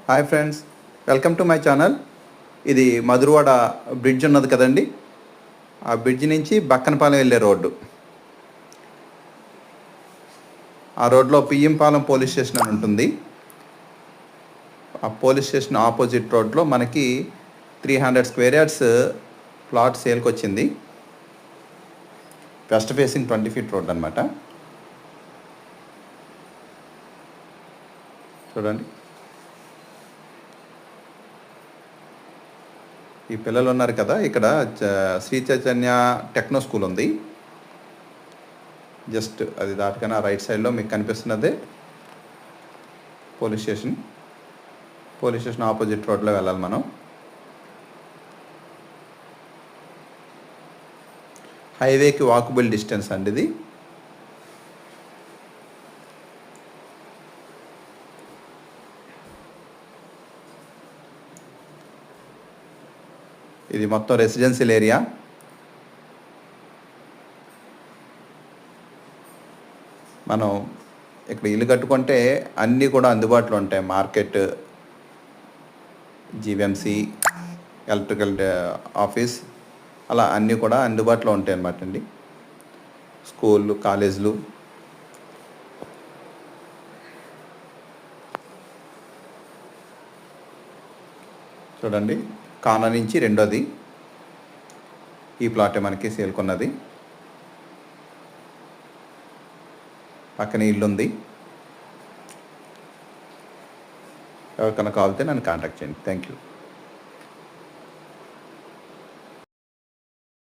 Hi friends, welcome to my channel. ఇది Madhurawada bridge ఉన్నది కదండి. ఆ బ్రిడ్జ్ నుంచి బక్కనపాలెం వెళ్ళే రోడ్డు. ఆ రోడ్లో పియ్యంపాలెం పోలీస్ స్టేషన్ అని ఉంటుంది. ఆ పోలీస్ స్టేషన్ ఆపోజిట్ రోడ్లో మనకి 300 స్క్వేర్ యార్డ్స్ ప్లాట్ సేల్కి వచ్చింది. వెస్ట్ ఫేసింగ్ 20 ఫీట్ రోడ్ అనమాట. చూడండి, ఈ పిల్లలు ఉన్నారు కదా, ఇక్కడ శ్రీ చైతన్య టెక్నో స్కూల్ ఉంది. జస్ట్ అది దాటగానే రైట్ సైడ్లో మీకు కనిపిస్తున్నదే police station. Police station opposite రోడ్లో వెళ్ళాలి మనం. హైవేకి వాకబుల్ డిస్టెన్స్ అండి ఇది. ఇది మొత్తం రెసిడెన్షియల్ ఏరియా. మనం ఇక్కడ ఇల్లు కట్టుకుంటే అన్నీ కూడా అందుబాటులో ఉంటాయి. మార్కెట్, జీవీఎంసీ, ఎలక్ట్రికల్ ఆఫీస్, అలా అన్నీ కూడా అందుబాటులో ఉంటాయి అన్నమాట అండి. స్కూళ్ళు, కాలేజీలు. చూడండి, కానా నుంచి రెండోది ఈ ప్లాటే మనకి సేల్కొన్నది. పక్కనే ఇల్లు ఉంది. ఎవరికైనా కావాలితే నన్ను కాంటాక్ట్ చేయండి. Thank you.